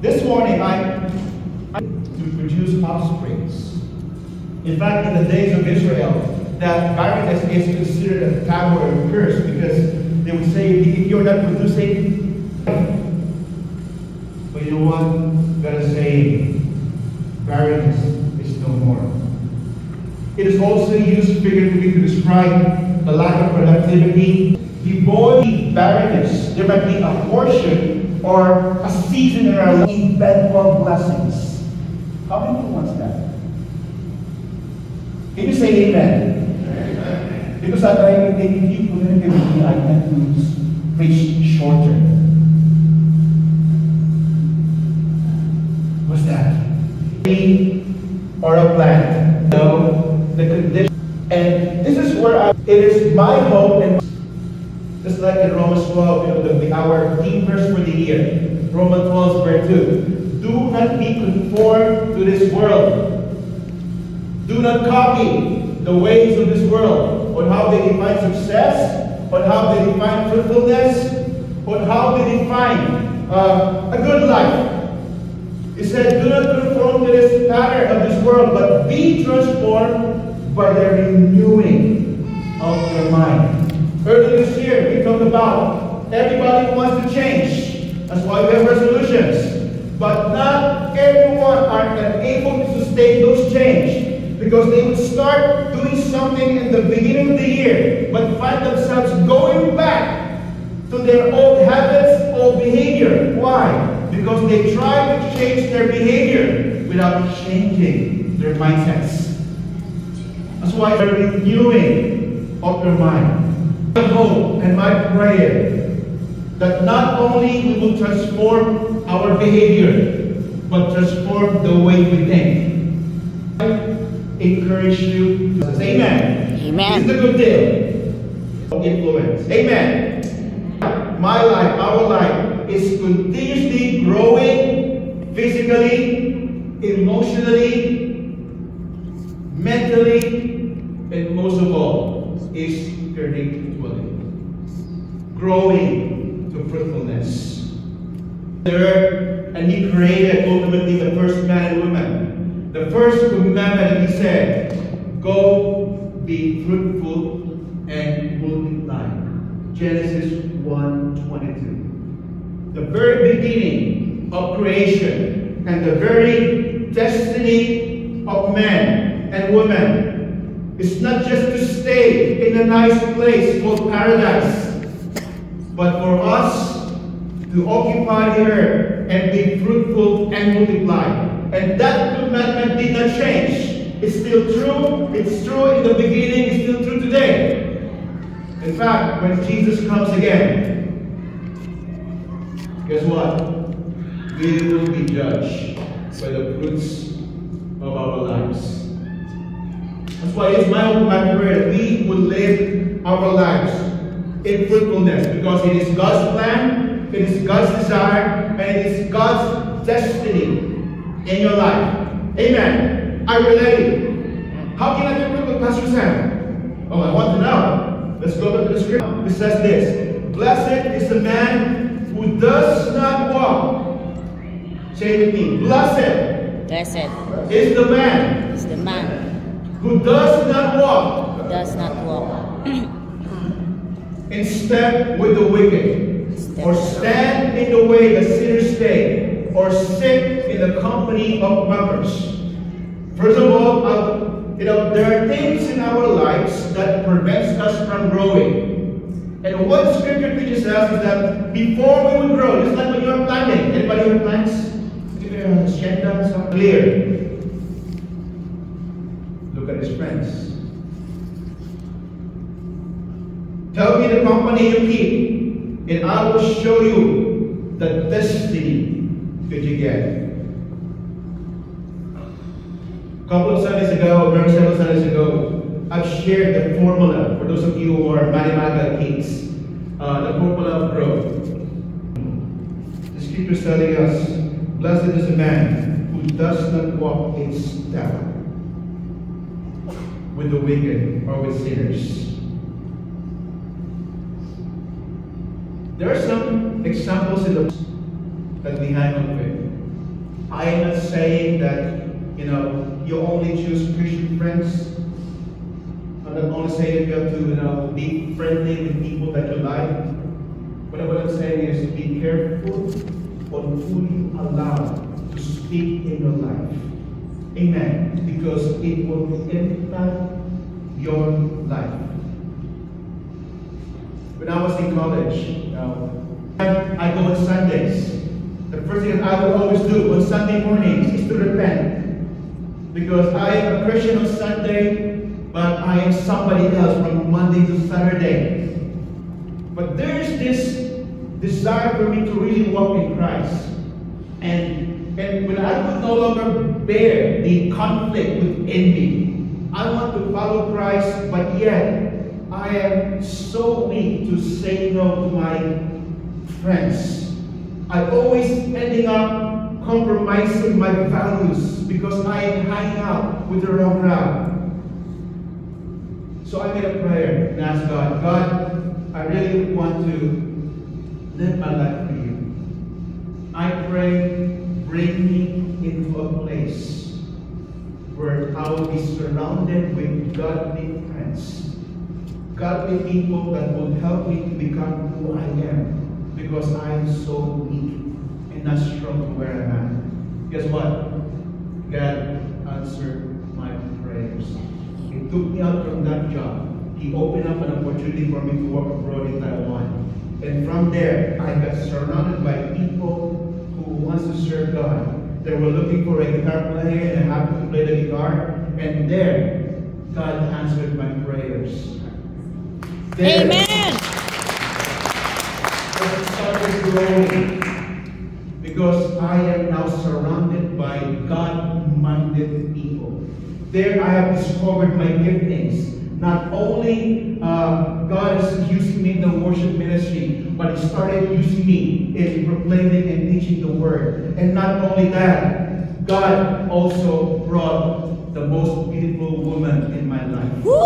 This morning, I to produce offsprings. In fact, in the days of Israel, that barrenness is considered a taboo or a curse because they would say, if you're not producing, but you know what? God is saying, barrenness is no more. It is also used figuratively to describe the lack of productivity, devoid barrenness. There might be a portion or a season in our life, bedrock blessings. How many people wants that? Can you say amen? Amen. Because if you communicate with me, I tend to preach shorter. What's that? Or a plant. No, the condition. And this is where it is my hope, and just like in Romans 12, our theme verse for the year, Romans 12, verse 2. Do not be conformed to this world. Do not copy the ways of this world on how they define success, on how they define fruitfulness, on how they define a good life. It said, do not conform to this pattern of this world, but be transformed by the renewing of your mind. Earlier this year, we talked about everybody wants to change. That's why we have resolutions. But not everyone are able to sustain those change. Because they would start doing something in the beginning of the year, but find themselves going back to their old habits, old behavior. Why? Because they try to change their behavior without changing their mindsets. That's why they're renewing of their mind. My hope and my prayer that not only we will transform our behavior, but transform the way we think. Encourage you to say amen. Amen. It's a good deal. Influence. Amen. My life, our life is continuously growing physically, emotionally, mentally, and most of all, is spiritually. Growing to fruitfulness. And He created ultimately the first man and woman. The first commandment that He said, go be fruitful and multiply. Genesis 1:22. The very beginning of creation and the very destiny of man and woman is not just to stay in a nice place called paradise, but for us to occupy the earth and be fruitful and multiply. And that commandment did not change. It's still true. It's true in the beginning. It's still true today. In fact, when Jesus comes again, guess what? We will be judged by the fruits of our lives. That's why it's my prayer that we will live our lives in fruitfulness, because it is God's plan, it is God's desire, and it is God's destiny in your life. Amen. Are you ready? How can I be fruitful, Pastor Sam? Oh, I want to know. Let's go back to the scripture. It says this: blessed is the man who does not walk. Say it with me. Blessed. Blessed is the man. Is the man who does not walk. who does not walk in step with the wicked, or stand in the way the sinners stay, or sit in the company of mockers. First of all, there are things in our lives that prevents us from growing. And what Scripture teaches us is that before we would grow, just like when you are planting. Anybody who plants? Clear. Look at his friends. Tell me the company you keep, and I will show you the destiny that you get. A couple of Sundays ago, maybe several Sundays ago, I've shared the formula for those of you who are mathematical geeks. The formula of growth. The Scripture is telling us, blessed is the man who does not walk in step with the wicked or with sinners. There are some examples in the that we hang on with. I am not saying that, you only choose Christian friends. I'm not only saying you have to, be friendly with people that you like. But what I'm saying is be careful on who you allow to speak in your life. Amen. Because it will impact your life. When I was in college, I go on Sundays. The first thing that I would always do on Sunday mornings is to repent. Because I am a Christian on Sunday, but I am somebody else from Monday to Saturday. But there's this desire for me to really walk in Christ. And when I could no longer bear the conflict within me, I want to follow Christ, but yet I am so weak to say no to my friends. I'm always ending up compromising my values because I am hanging out with the wrong crowd. So I made a prayer and asked God, God, I really want to live my life for you. I pray, bring me into a place where I will be surrounded with godly friends, godly people that will help me to become who I am, because I am so weak and not strong to where I'm at. Guess what? God answered my prayers. He took me out from that job. He opened up an opportunity for me to work abroad in Taiwan. And from there, I got surrounded by people who wants to serve God. They were looking for a guitar player and I happened to play the guitar. And there, God answered my prayers. There, Amen. I started growing because I am now surrounded by God-minded people. There I have discovered my giftings. Not only God is using me in the worship ministry, but He started using me in proclaiming and teaching the Word. And not only that, God also brought the most beautiful woman in my life. Woo!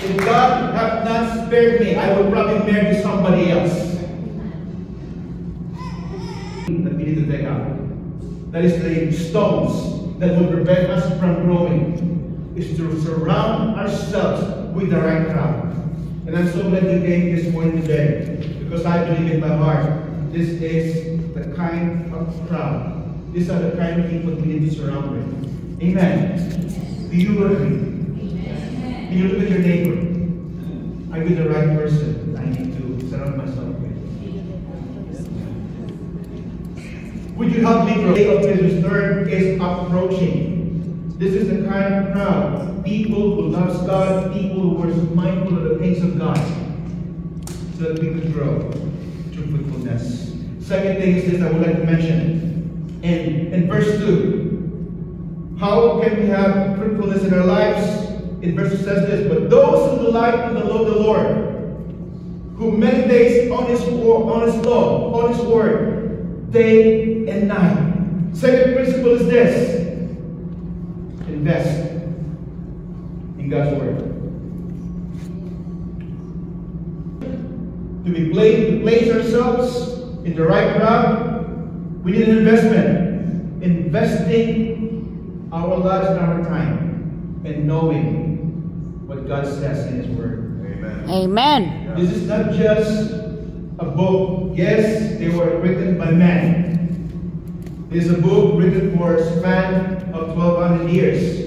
If God had not spared me, I would probably marry somebody else. That we need to take out. That is the stones that will prevent us from growing, is to surround ourselves with the right crowd. And I'm so glad you came this morning today, because I believe in my heart, this is the kind of crowd. These are the kind of people we need to surround with. Amen. Do you agree? Can you look at your neighbor? Are you the right person I need to surround myself with? Would you help me grow? The day of Jesus' third is approaching. This is the kind of crowd. People who loves God, people who are mindful of the things of God, so that we could grow through fruitfulness. Second thing is this I would like to mention. In verse 2, how can we have fruitfulness in our lives? In verse 2 says this, but those who delight in the law of the Lord, who meditates on His law, on His word, day and night. Second principle is this: invest in God's word. To place ourselves in the right crowd, we need an investment. Investing our lives and our time, and knowing what God says in His word. Amen. Amen. This is not just a book. Yes, they were written by men. It is a book written for a span of 1,200 years,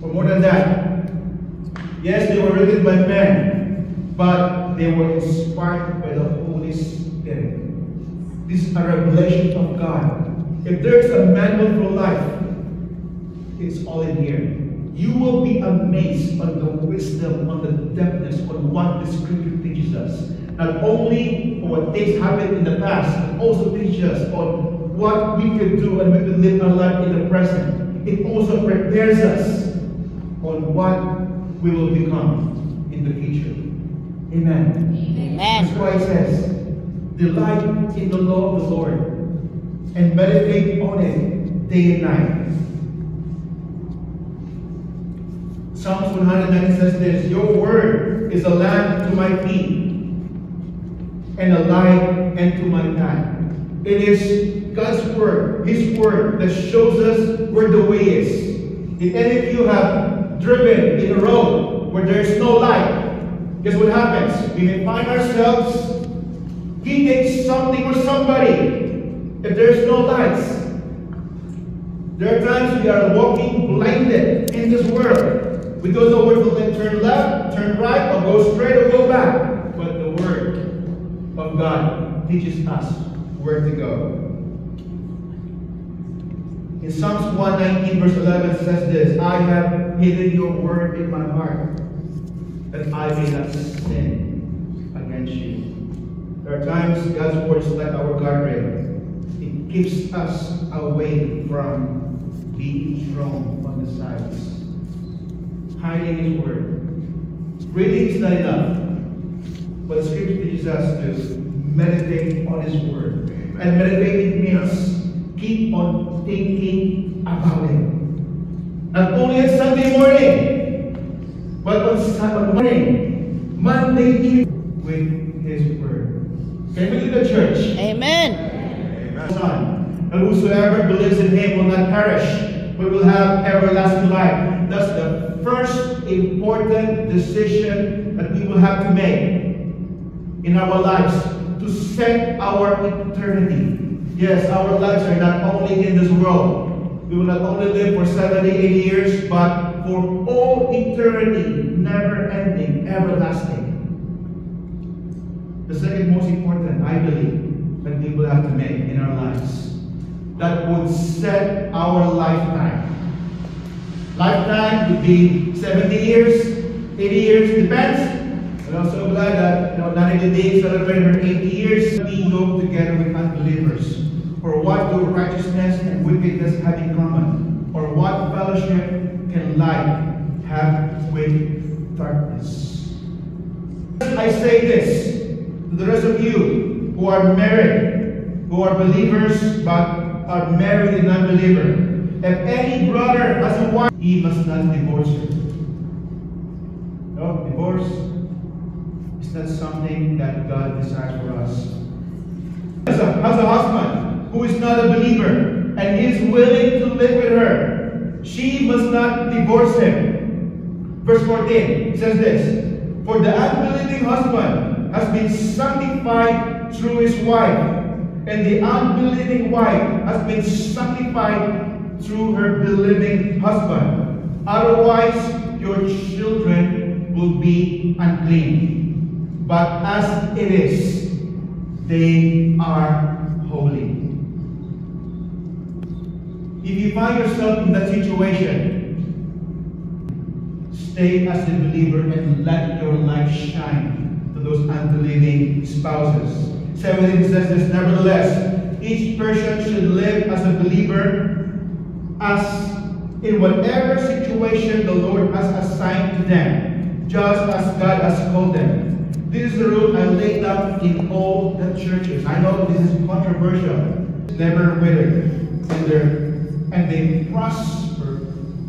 or more than that. Yes, they were written by men, but they were inspired by the Holy Spirit. This is a revelation of God. If there's a manual for life, it's all in here. You will be amazed on the wisdom, on the depthness, on what the Scripture teaches us. Not only on what things happened in the past, but also teaches us on what we can do and we can live our life in the present. It also prepares us on what we will become in the future. Amen. Amen. That's why it says, delight in the law of the Lord and meditate on it day and night. Psalms 190 says this, your word is a lamp to my feet and a light unto my path. It is God's word, His word, that shows us where the way is. If any of you have driven in a road where there is no light, guess what happens? We may find ourselves hitting something or somebody if there is no lights. There are times we are walking blinded in this world. We don't know where to turn left, turn right, or go straight or go back. But the word of God teaches us where to go. In Psalms 119 verse 11 says this, I have hidden your word in my heart, that I may not sin against you. There are times God's word is like our guardrail. It keeps us away from being thrown on the sides. Hiding His word. Reading is not enough. But the scripture teaches us to meditate on His word. And meditating means keep on thinking about it. Not only on Sunday morning, but on Sunday morning, Monday evening, with His word. Can we do the church? Amen. Son, and whosoever believes in Him will not perish, but will have everlasting life. That's the first important decision that we will have to make in our lives, to set our eternity. Yes, our lives are not only in this world. We will not only live for 70, 80 years, but for all eternity, never ending, everlasting. The second most important, I believe, that we will have to make in our lives, that would set our lifetime. Lifetime would be 70 years, 80 years, depends. And I'm so glad that Nanay Day celebrated her 80 years. Be yoked together with unbelievers. For what do righteousness and wickedness have in common? Or what fellowship can light have with darkness? I say this to the rest of you who are married, who are believers but are married and unbeliever. If any brother has a wife, he must not divorce her. No, divorce is not something that God desires for us. As a husband who is not a believer and is willing to live with her, she must not divorce him. Verse 14 says this, for the unbelieving husband has been sanctified through his wife, and the unbelieving wife has been sanctified through her believing husband. Otherwise, your children will be unclean. But as it is, they are holy. If you find yourself in that situation, stay as a believer and let your light shine to those unbelieving spouses. 17 says this, nevertheless, each person should live as a believer, as in whatever situation the Lord has assigned to them, just as God has called them. This is the rule I laid down in all the churches. I know this is controversial. Never wither, and they prosper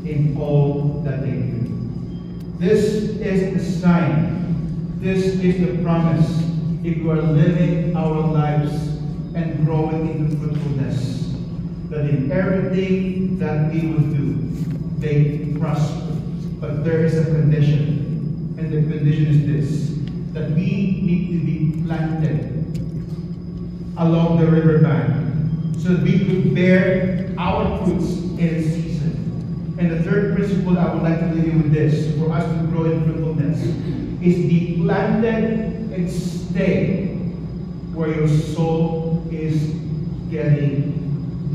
in all that they do. This is the sign. This is the promise. If we are living our lives and growing into fruitfulness, that in everything that we will do, they prosper. But there is a condition, and the condition is this, that we need to be planted along the riverbank so that we could bear our fruits in its season. And the third principle I would like to leave you with this, for us to grow in fruitfulness, is be planted and stay where your soul is getting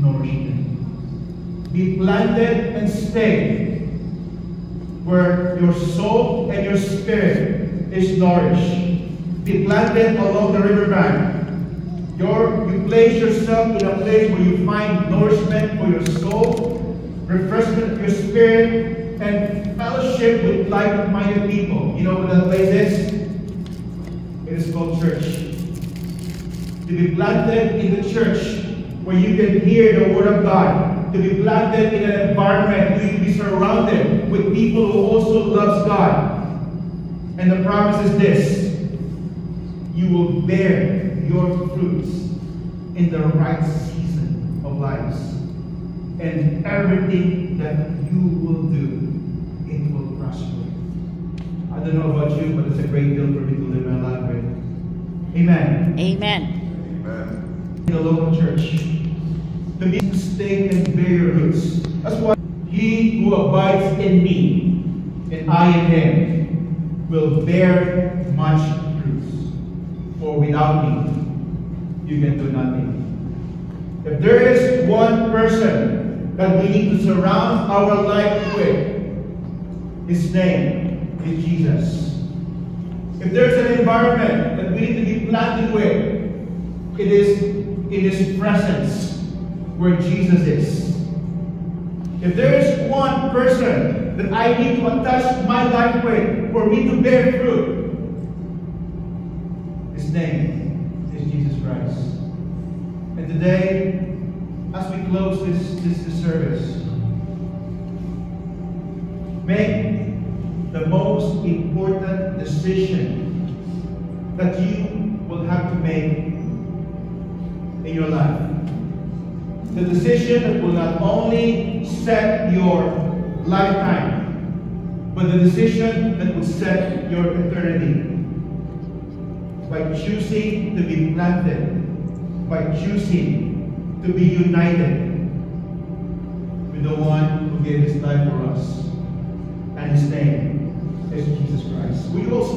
nourishment. Be planted and stay where your soul and your spirit is nourished. Be planted along the riverbank. You place yourself in a place where you find nourishment for your soul, refreshment of your spirit, and fellowship with like-minded people. You know what that place is? It is called church. To be planted in the church where you can hear the word of God. To be planted in an environment where you can be surrounded with people who also loves God. And the promise is this. you will bear your fruits in the right season of life. And everything that you will do, it will prosper. I don't know about you, but it's a great deal for me to live my life with. Amen. Amen. Amen. In the local church, to be stay and bear your roots. That's why he who abides in me and I in him will bear much fruit. For without me, you can do nothing. If there is one person that we need to surround our life with, his name is Jesus. If there's an environment that we need to be planted with, it is in his presence where Jesus is. If there is one person that I need to attach my life with for me to bear fruit, his name is Jesus Christ. And today, as we close this service, make the most important decision that you will have to make in your life. The decision that will not only set your lifetime, but the decision that will set your eternity. By choosing to be planted, by choosing to be united with the one who gave his life for us. And his name is Jesus Christ. We will